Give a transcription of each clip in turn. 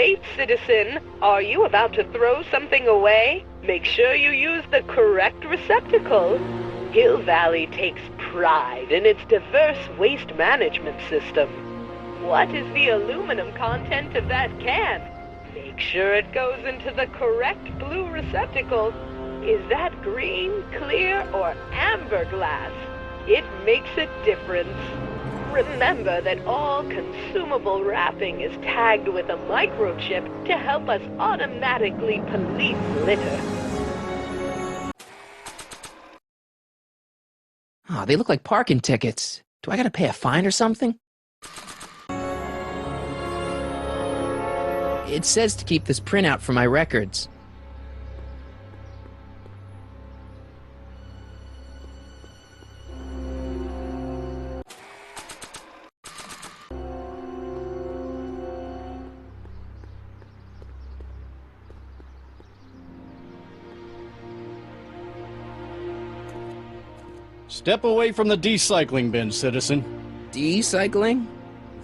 Wait, citizen. Are you about to throw something away? Make sure you use the correct receptacle. Hill Valley takes pride in its diverse waste management system. What is the aluminum content of that can? Make sure it goes into the correct blue receptacle. Is that green, clear, or amber glass? It makes a difference. Remember that all consumable wrapping is tagged with a microchip to help us automatically police litter. Oh, they look like parking tickets. Do I gotta pay a fine or something? It says to keep this printout for my records. Step away from the decycling bin, citizen. Decycling?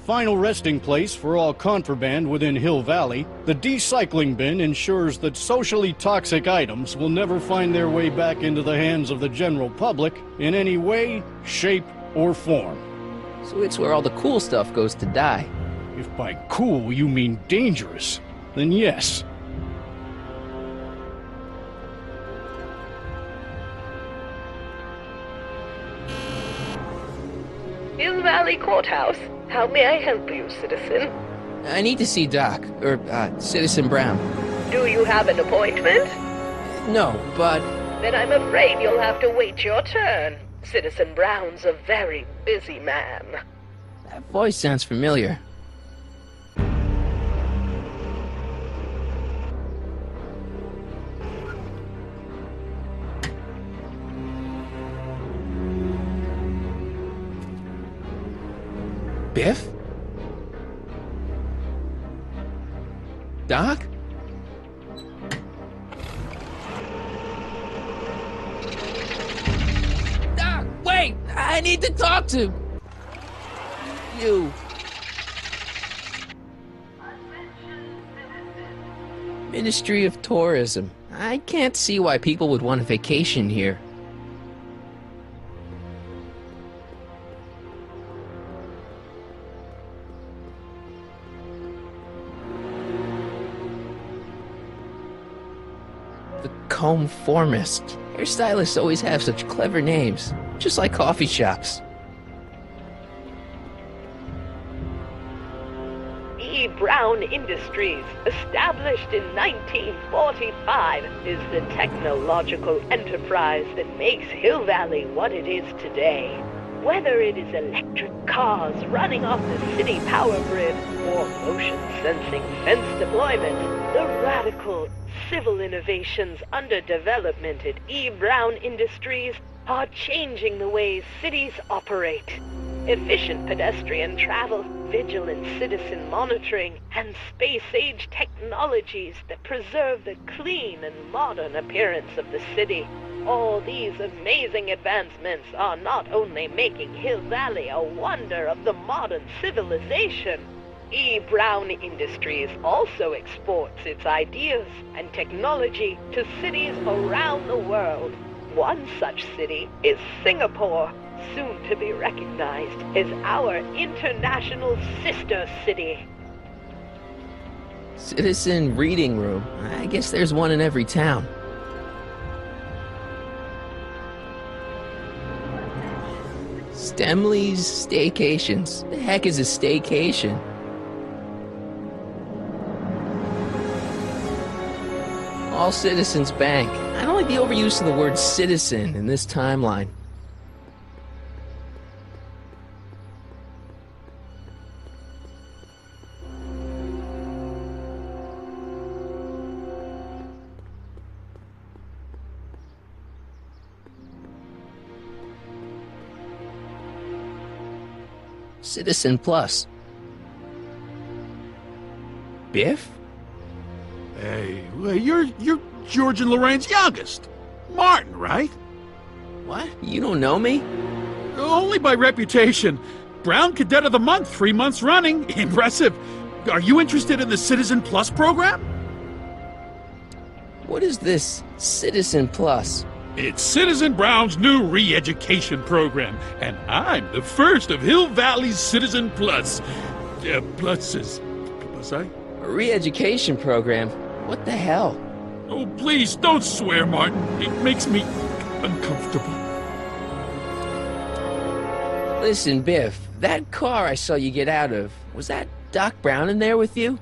Final resting place for all contraband within Hill Valley, the decycling bin ensures that socially toxic items will never find their way back into the hands of the general public in any way, shape, or form. So it's where all the cool stuff goes to die. If by cool you mean dangerous, then yes. Hill Valley Courthouse. How may I help you, citizen? I need to see Doc, or, Citizen Brown. Do you have an appointment? No, but... Then I'm afraid you'll have to wait your turn. Citizen Brown's a very busy man. that voice sounds familiar. Biff? Doc? Doc, wait! I need to talk to you. Ministry of Tourism. I can't see why people would want a vacation here. The Conformist. Hairstylists always have such clever names, just like coffee shops. E. Brown Industries, established in 1945, is the technological enterprise that makes Hill Valley what it is today. Whether it is electric cars running off the city power grid or motion-sensing fence deployment, the radical civil innovations under development at E. Brown Industries are changing the ways cities operate. Efficient pedestrian travel, vigilant citizen monitoring, and space-age technologies that preserve the clean and modern appearance of the city. All these amazing advancements are not only making Hill Valley a wonder of the modern civilization, E. Brown Industries also exports its ideas and technology to cities around the world. One such city is Singapore, soon to be recognized as our international sister city. Citizen Reading Room. I guess there's one in every town. Stemley's Staycations. The heck is a staycation? All Citizens Bank. I don't like the overuse of the word citizen in this timeline. Citizen Plus. Biff? Hey, well, you're George and Lorraine's youngest. Martin, right? What? You don't know me? Only by reputation. Brown Cadet of the Month 3 months running. Impressive. Are you interested in the Citizen Plus program? What is this Citizen Plus? It's Citizen Brown's new re-education program, and I'm the first of Hill Valley's Citizen Plus. Pluses. Was I? A re-education program? What the hell? Oh, please, don't swear, Martin. It makes me uncomfortable. Listen, Biff, that car I saw you get out of, was that Doc Brown in there with you?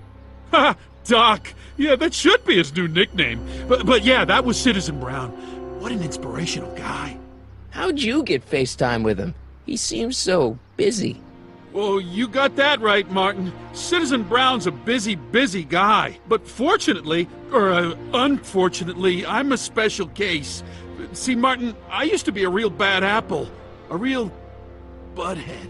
Ha! Doc! Yeah, that should be his new nickname. But yeah, that was Citizen Brown. What an inspirational guy. How'd you get FaceTime with him? He seems so busy. Well, you got that right, Martin. Citizen Brown's a busy, busy guy. But fortunately, or unfortunately, I'm a special case. See, Martin, I used to be a real bad apple. A real butthead.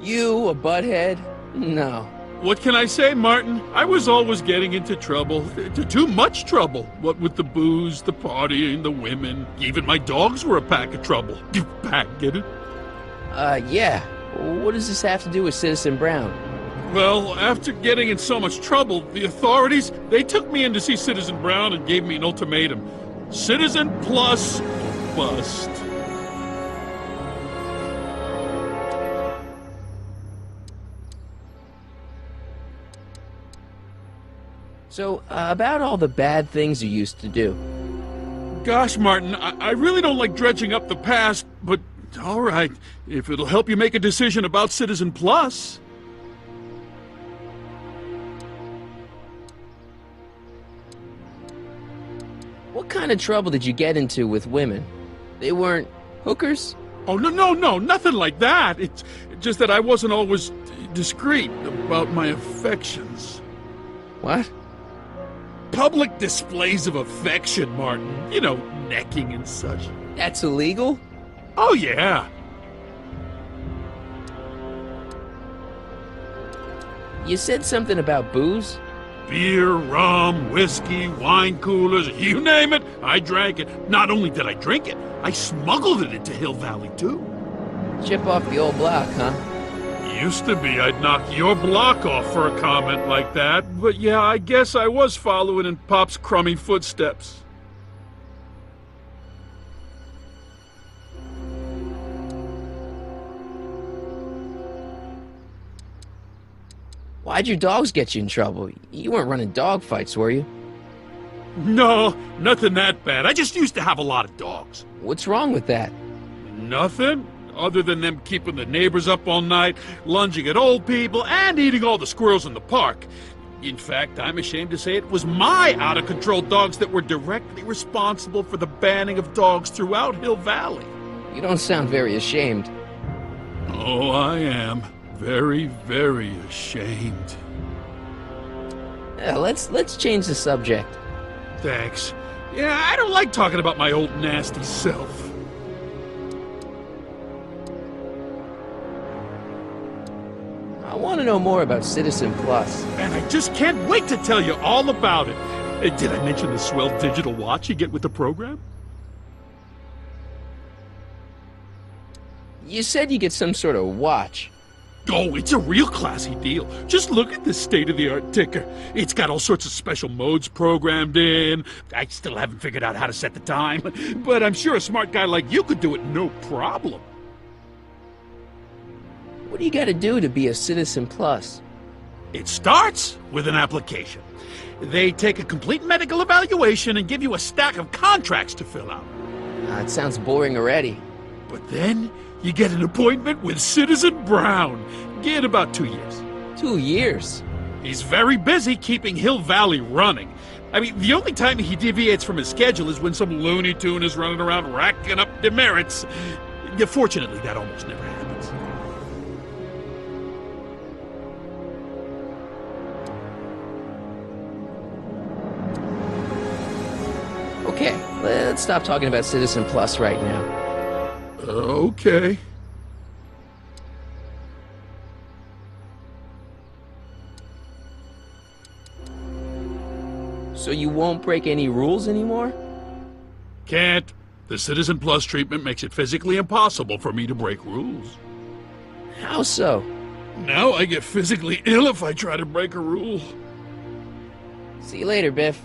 You, a butthead? No. What can I say, Martin? I was always getting into trouble. Too much trouble. What with the booze, the partying, the women. Even my dogs were a pack of trouble. Pack, get it? Yeah. What does this have to do with Citizen Brown? Well, after getting in so much trouble, the authorities, they took me in to see Citizen Brown and gave me an ultimatum. Citizen Plus bust. So, about all the bad things you used to do. Gosh, Martin, I really don't like dredging up the past, but all right, if it'll help you make a decision about Citizen Plus. What kind of trouble did you get into with women? They weren't hookers? Oh, no, nothing like that. It's just that I wasn't always discreet about my affections. What? Public displays of affection, Martin. You know, necking and such. That's illegal? Oh, yeah. You said something about booze? Beer, rum, whiskey, wine coolers, you name it, I drank it. Not only did I drink it, I smuggled it into Hill Valley, too. Chip off the old block, huh? Used to be I'd knock your block off for a comment like that, but yeah, I guess I was following in Pop's crummy footsteps. Why'd your dogs get you in trouble? You weren't running dog fights, were you? No, nothing that bad. I just used to have a lot of dogs. What's wrong with that? Nothing, other than them keeping the neighbors up all night, lunging at old people, and eating all the squirrels in the park. In fact, I'm ashamed to say it was my out-of-control dogs that were directly responsible for the banning of dogs throughout Hill Valley. You don't sound very ashamed. Oh, I am. Very, very ashamed. Yeah, let's change the subject. Thanks. Yeah, I don't like talking about my old nasty self. I want to know more about Citizen Plus. And I just can't wait to tell you all about it. Did I mention the swell digital watch you get with the program? You said you get some sort of watch. Oh, it's a real classy deal. Just look at this state-of-the-art ticker. It's got all sorts of special modes programmed in. I still haven't figured out how to set the time, but I'm sure a smart guy like you could do it no problem. What do you got to do to be a Citizen Plus? It starts with an application. They take a complete medical evaluation and give you a stack of contracts to fill out. It sounds boring already. But then you get an appointment with Citizen Brown. Get about 2 years. 2 years? He's very busy keeping Hill Valley running. I mean, the only time he deviates from his schedule is when some Looney Tune is running around racking up demerits. Yeah, fortunately, that almost never happens. Okay, let's stop talking about Citizen Plus right now. Okay. So you won't break any rules anymore? Can't. The Citizen Plus treatment makes it physically impossible for me to break rules. How so? Now I get physically ill if I try to break a rule. See you later, Biff.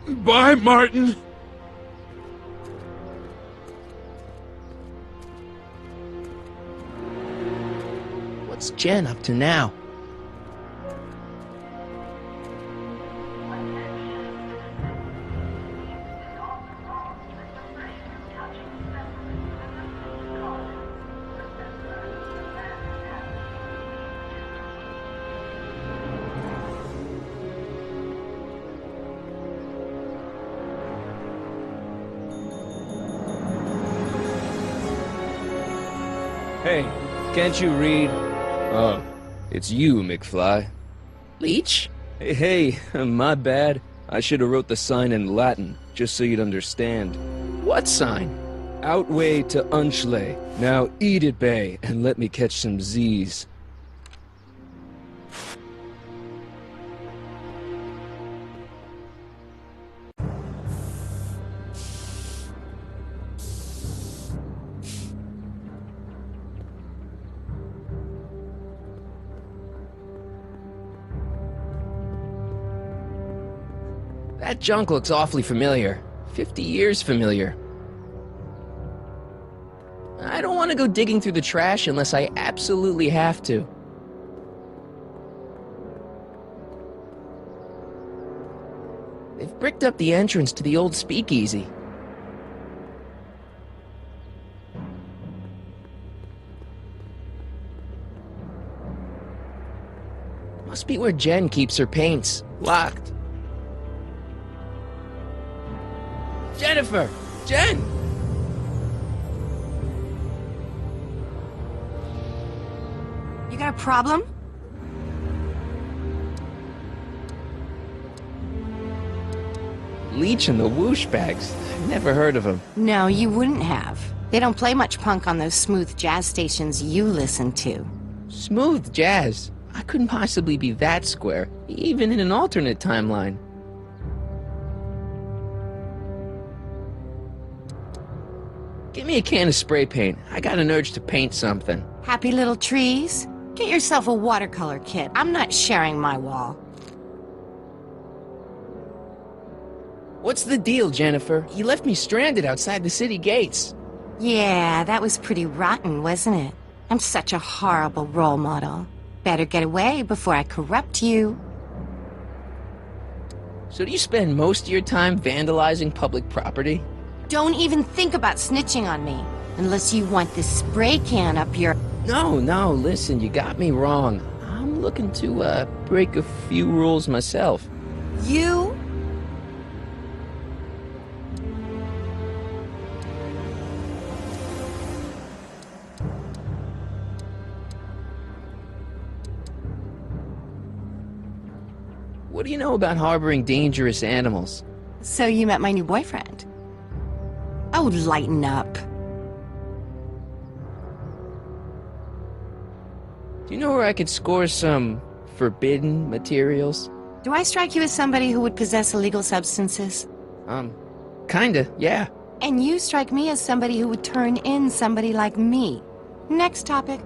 Bye, Martin. What's Jen up to now? Hey, can't you read? Oh, it's you, McFly. Leech? Hey, my bad. I should have wrote the sign in Latin, just so you'd understand. What sign? Outway to Unchley. Now eat it, Bay, and let me catch some Z's. That junk looks awfully familiar. 50 years familiar. I don't want to go digging through the trash unless I absolutely have to. They've bricked up the entrance to the old speakeasy. Must be where Jen keeps her paints. Locked. Jennifer! Jen! You got a problem? Leech and the whoosh bags. I've never heard of them. No, you wouldn't have. They don't play much punk on those smooth jazz stations you listen to. Smooth jazz. I couldn't possibly be that square, even in an alternate timeline. Give me a can of spray paint. I got an urge to paint something. Happy little trees? Get yourself a watercolor kit. I'm not sharing my wall. What's the deal, Jennifer? You left me stranded outside the city gates. Yeah, that was pretty rotten, wasn't it? I'm such a horrible role model. Better get away before I corrupt you. So do you spend most of your time vandalizing public property? Don't even think about snitching on me, unless you want this spray can up your... No, listen, you got me wrong. I'm looking to, break a few rules myself. You? What do you know about harboring dangerous animals? So you met my new boyfriend. Oh, lighten up. Do you know where I could score some forbidden materials? Do I strike you as somebody who would possess illegal substances? Kinda, yeah. And you strike me as somebody who would turn in somebody like me. Next topic.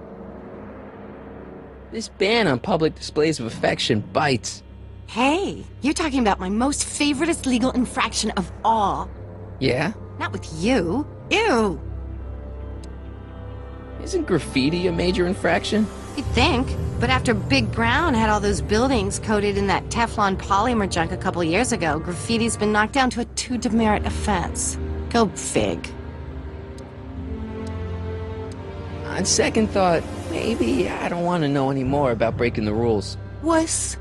This ban on public displays of affection bites. Hey, you're talking about my most favoriteest legal infraction of all. Yeah? Not with you. Ew! Isn't graffiti a major infraction? You'd think. But after Big Brown had all those buildings coated in that Teflon polymer junk a couple years ago, graffiti's been knocked down to a 2 demerit offense. Go fig. On second thought, maybe I don't want to know any more about breaking the rules. Wuss.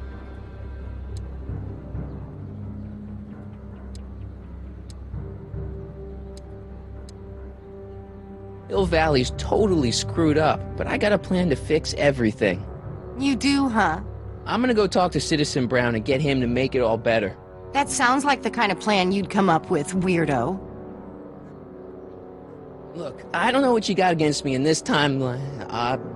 Hill Valley's totally screwed up, but I got a plan to fix everything. You do, huh? I'm gonna go talk to Citizen Brown and get him to make it all better. That sounds like the kind of plan you'd come up with, weirdo. Look, I don't know what you got against me in this timeline,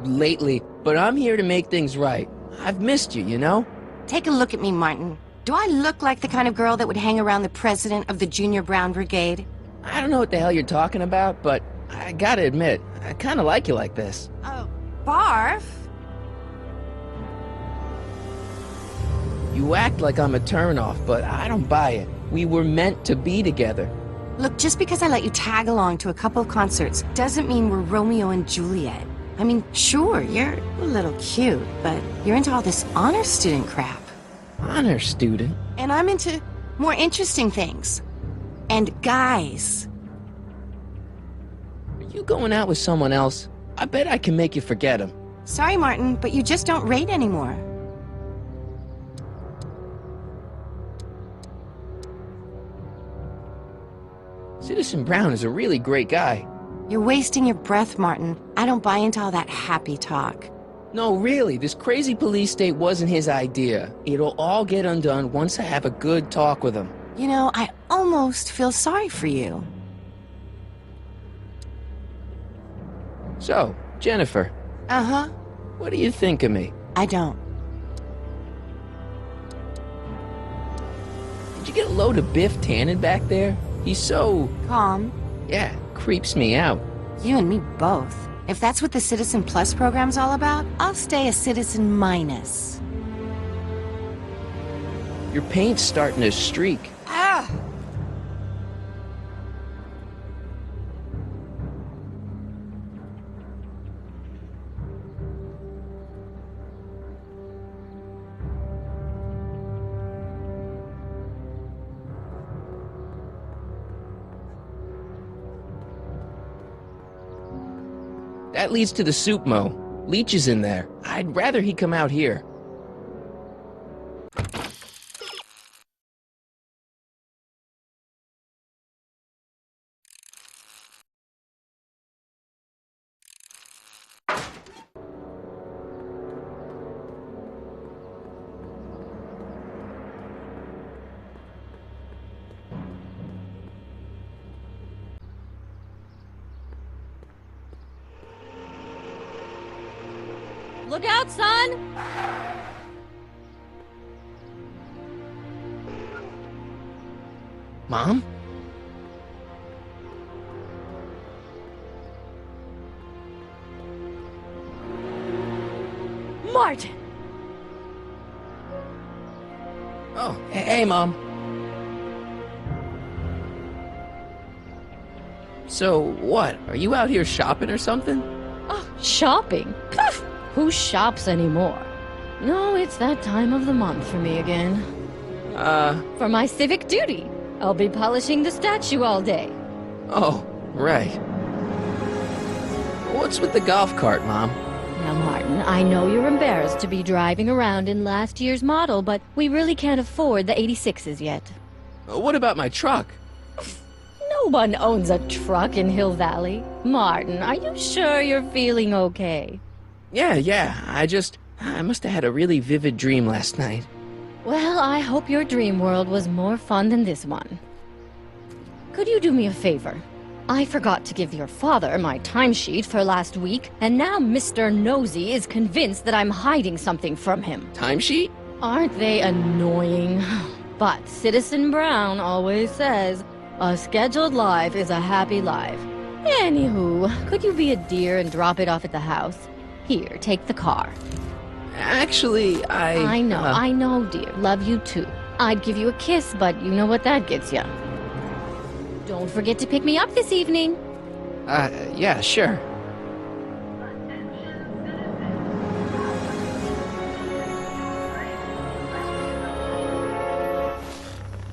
lately, but I'm here to make things right. I've missed you, you know? Take a look at me, Martin. Do I look like the kind of girl that would hang around the president of the Junior Brown Brigade? I don't know what the hell you're talking about, but I gotta admit, I kinda like you like this. Oh, Barf? You act like I'm a turnoff, but I don't buy it. We were meant to be together. Look, just because I let you tag along to a couple of concerts doesn't mean we're Romeo and Juliet. I mean, sure, you're a little cute, but you're into all this honor student crap. Honor student? And I'm into more interesting things. And guys. Are you going out with someone else? I bet I can make you forget him. Sorry, Martin, but you just don't rate anymore. Citizen Brown is a really great guy. You're wasting your breath, Martin. I don't buy into all that happy talk. No, really, this crazy police state wasn't his idea. It'll all get undone once I have a good talk with him. You know, I almost feel sorry for you. So, Jennifer, Uh-huh. what do you think of me? I don't. Did you get a load of Biff Tannen back there? He's so... Calm. yeah, creeps me out. You and me both. If that's what the Citizen Plus program's all about, I'll stay a Citizen Minus. Your paint's starting to streak. Ah! That leads to the soup mo. Leech is in there. I'd rather he come out here. Look out, son! Mom? Martin! Oh, hey, Mom. So, what? Are you out here shopping or something? Oh, shopping? Poof! Who shops anymore? No, it's that time of the month for me again. For my civic duty. I'll be polishing the statue all day. Oh, right. What's with the golf cart, Mom? Now, Martin, I know you're embarrassed to be driving around in last year's model, but we really can't afford the 86s yet. What about my truck? No one owns a truck in Hill Valley. Martin, are you sure you're feeling okay? Yeah, I must have had a really vivid dream last night. Well, I hope your dream world was more fun than this one. Could you do me a favor? I forgot to give your father my timesheet for last week, and now Mr. Nosy is convinced that I'm hiding something from him. Timesheet? Aren't they annoying? But Citizen Brown always says, a scheduled life is a happy life. Anywho, could you be a dear and drop it off at the house? Here, take the car. Actually, I know, dear. Love you too. I'd give you a kiss, but you know what that gets you. Don't forget to pick me up this evening. Yeah, sure.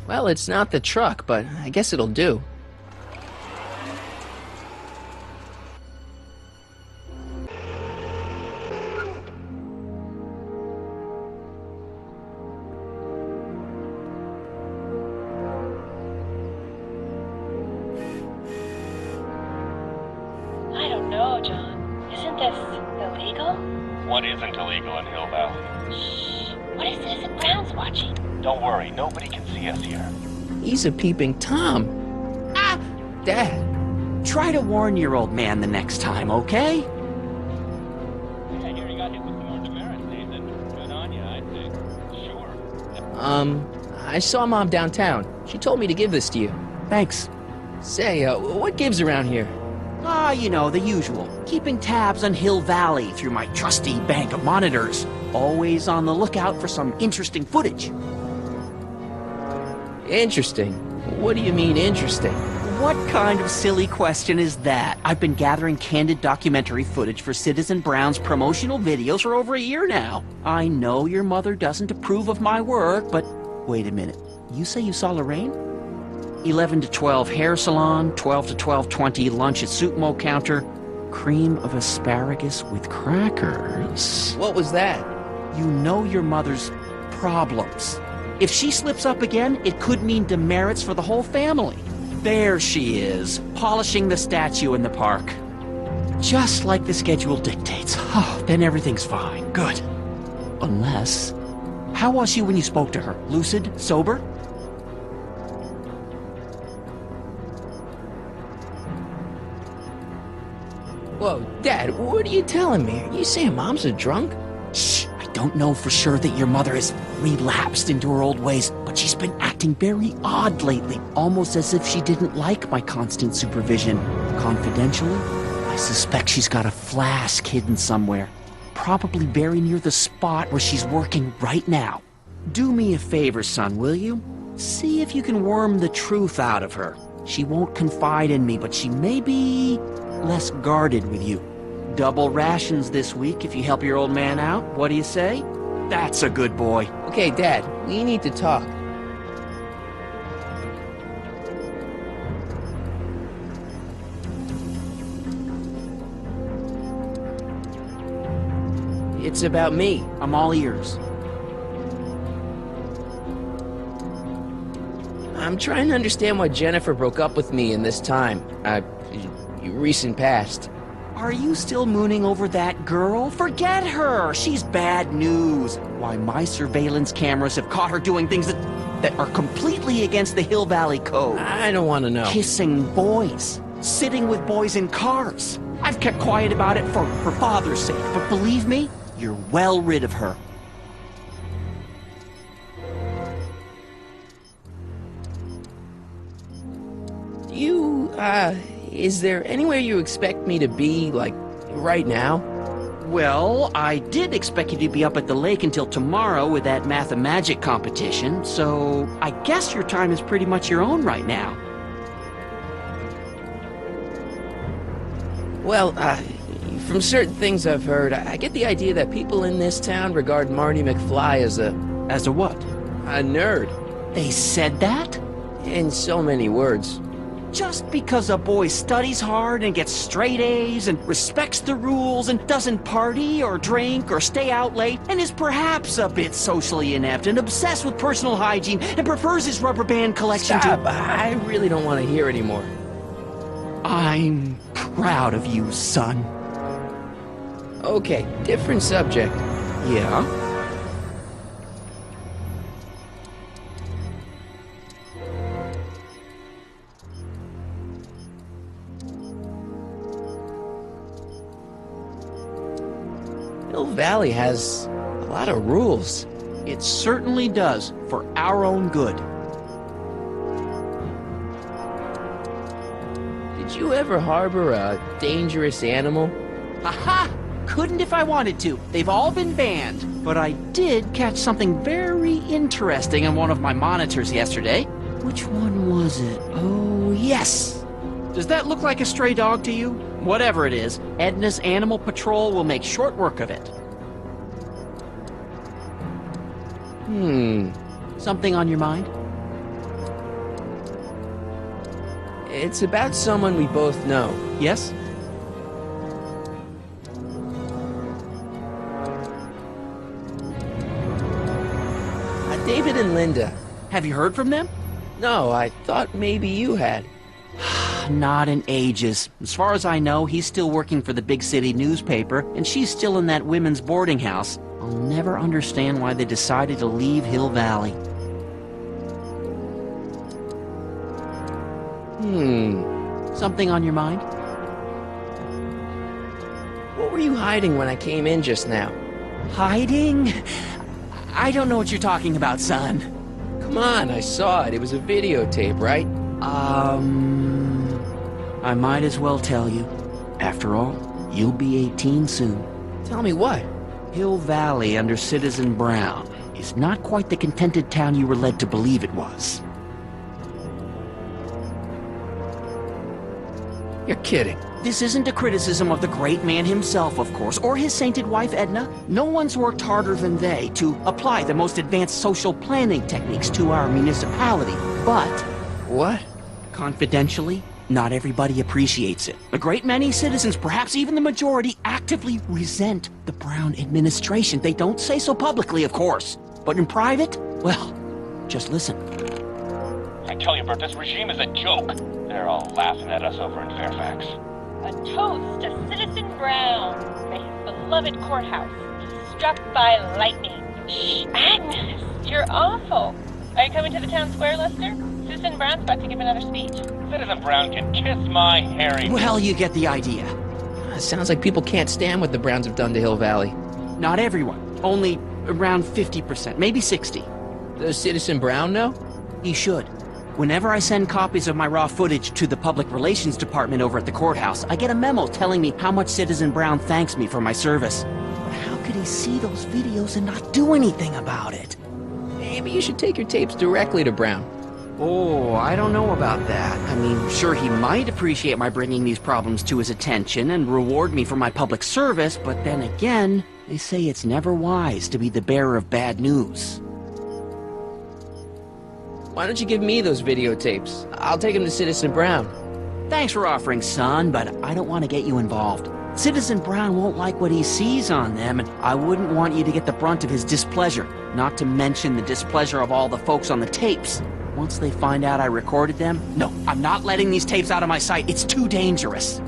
Well, it's not the truck, but I guess it'll do. I don't know, John. Isn't this illegal? What isn't illegal in Hill Valley? Shh. What is Citizen Brown's watching? Don't worry, nobody can see us here. He's a peeping Tom. Ah! Dad. Try to warn your old man the next time, okay? I hear you got hit with some more demerits, Nathan. Good on you, I think. Sure. I saw Mom downtown. She told me to give this to you. Thanks. Say, what gives around here? Ah, you know, the usual. keeping tabs on Hill Valley through my trusty bank of monitors. Always on the lookout for some interesting footage. Interesting? What do you mean interesting? What kind of silly question is that? I've been gathering candid documentary footage for Citizen Brown's promotional videos for over a year now. I know your mother doesn't approve of my work, but wait a minute. You say you saw Lorraine? 11 to 12 hair salon, 12 to 12:20 lunch at Suitmo counter, cream of asparagus with crackers. What was that? You know your mother's problems. If she slips up again, it could mean demerits for the whole family. There she is, polishing the statue in the park. Just like the schedule dictates. Oh, then everything's fine. Good. Unless... How was she when you spoke to her? Lucid? Sober? Whoa, Dad, what are you telling me? Are you saying Mom's a drunk? Shh! I don't know for sure that your mother has relapsed into her old ways, but she's been acting very odd lately, almost as if she didn't like my constant supervision. Confidentially, I suspect she's got a flask hidden somewhere, probably very near the spot where she's working right now. Do me a favor, son, will you? See if you can worm the truth out of her. She won't confide in me, but she may be less guarded with you. Double rations this week if you help your old man out. What do you say? That's a good boy. Okay, Dad, we need to talk. It's about me. I'm all ears. I'm trying to understand why Jennifer broke up with me in this time. Recent past. Are you still mooning over that girl? Forget her! She's bad news. Why, my surveillance cameras have caught her doing things that are completely against the Hill Valley Code. I don't want to know. Kissing boys. Sitting with boys in cars. I've kept quiet about it for her father's sake, but believe me, you're well rid of her. Is there anywhere you expect me to be, like, right now? Well, I did expect you to be up at the lake until tomorrow with that math-magic competition, so I guess your time is pretty much your own right now. Well, from certain things I've heard, I get the idea that people in this town regard Marty McFly as a... As a what? A nerd. They said that? In so many words. Just because a boy studies hard and gets straight A's and respects the rules and doesn't party or drink or stay out late and is perhaps a bit socially inept and obsessed with personal hygiene and prefers his rubber band collection Stop. I really don't want to hear anymore. I'm proud of you, son. Okay, different subject. Yeah? Hill Valley has a lot of rules. It certainly does, for our own good. Did you ever harbor a dangerous animal? Aha! Couldn't if I wanted to. They've all been banned. But I did catch something very interesting on one of my monitors yesterday. Which one was it? Oh, yes! Does that look like a stray dog to you? Whatever it is, Edna's Animal Patrol will make short work of it. Something on your mind? It's about someone we both know. Yes? David and Linda. Have you heard from them? No, I thought maybe you had. Not in ages. As far as I know, he's still working for the big city newspaper, and she's still in that women's boarding house. I'll never understand why they decided to leave Hill Valley. Something on your mind? What were you hiding when I came in just now? Hiding? I don't know what you're talking about, son. Come on, I saw it. It was a videotape, right? I might as well tell you. After all, You'll be 18 soon. Tell me what? Hill Valley under Citizen Brown is not quite the contented town you were led to believe it was. You're kidding. This isn't a criticism of the great man himself, of course, or his sainted wife, Edna. No one's worked harder than they to apply the most advanced social planning techniques to our municipality. But, What? confidentially, not everybody appreciates it. A great many citizens, perhaps even the majority, actively resent the Brown administration. They don't say so publicly, of course. But in private, well, just listen. I tell you, Bert, this regime is a joke. They're all laughing at us over in Fairfax. A toast to Citizen Brown. May his beloved courthouse be struck by lightning. Shh, Agnes, you're awful. Are you coming to the town square, Lester? Citizen Brown's about to give another speech. Citizen Brown can kiss my hairy... Well, you get the idea. Sounds like people can't stand what the Browns have done to Hill Valley. Not everyone. Only around 50%, maybe 60. Does Citizen Brown know? He should. Whenever I send copies of my raw footage to the Public Relations Department over at the courthouse, I get a memo telling me how much Citizen Brown thanks me for my service. But how could he see those videos and not do anything about it? Maybe you should take your tapes directly to Brown. Oh, I don't know about that. I mean, sure, he might appreciate my bringing these problems to his attention and reward me for my public service, but then again, they say it's never wise to be the bearer of bad news. Why don't you give me those videotapes? I'll take them to Citizen Brown. Thanks for offering, son, but I don't want to get you involved. Citizen Brown won't like what he sees on them, and I wouldn't want you to get the brunt of his displeasure, not to mention the displeasure of all the folks on the tapes. Once they find out I recorded them, no, I'm not letting these tapes out of my sight. It's too dangerous.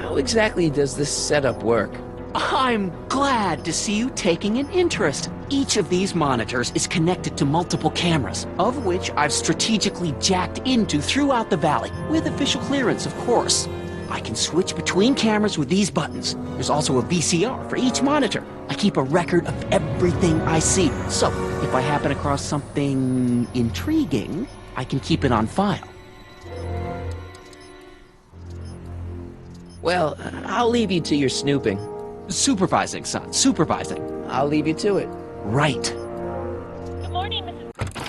How exactly does this setup work? I'm glad to see you taking an interest. Each of these monitors is connected to multiple cameras, of which I've strategically jacked into throughout the valley, with official clearance, of course. I can switch between cameras with these buttons. There's also a VCR for each monitor. I keep a record of everything I see, so if I happen across something intriguing, I can keep it on file. Well, I'll leave you to your snooping. Supervising, son, supervising. I'll leave you to it. Right. Good morning, Mrs. Brown.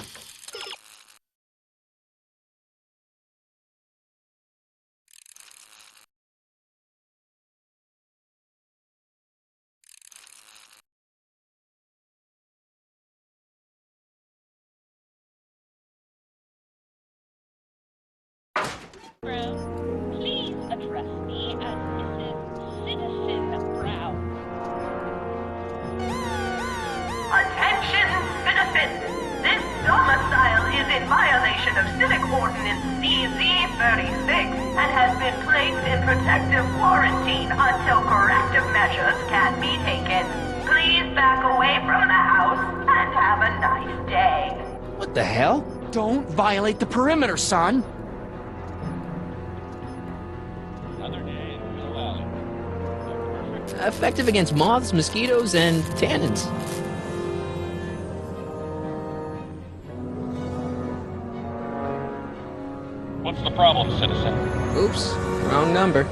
Please address me as Mrs. Citizen Brown. Attention, citizens! This domicile is in violation of Civic Ordinance CZ-36 and has been placed in protective quarantine until corrective measures can be taken. Please back away from the house and have a nice day. What the hell? Don't violate the perimeter, son. Another day in Hill Valley. Perfect. Effective against moths, mosquitoes, and tannins. What's the problem, citizen? Oops, wrong number.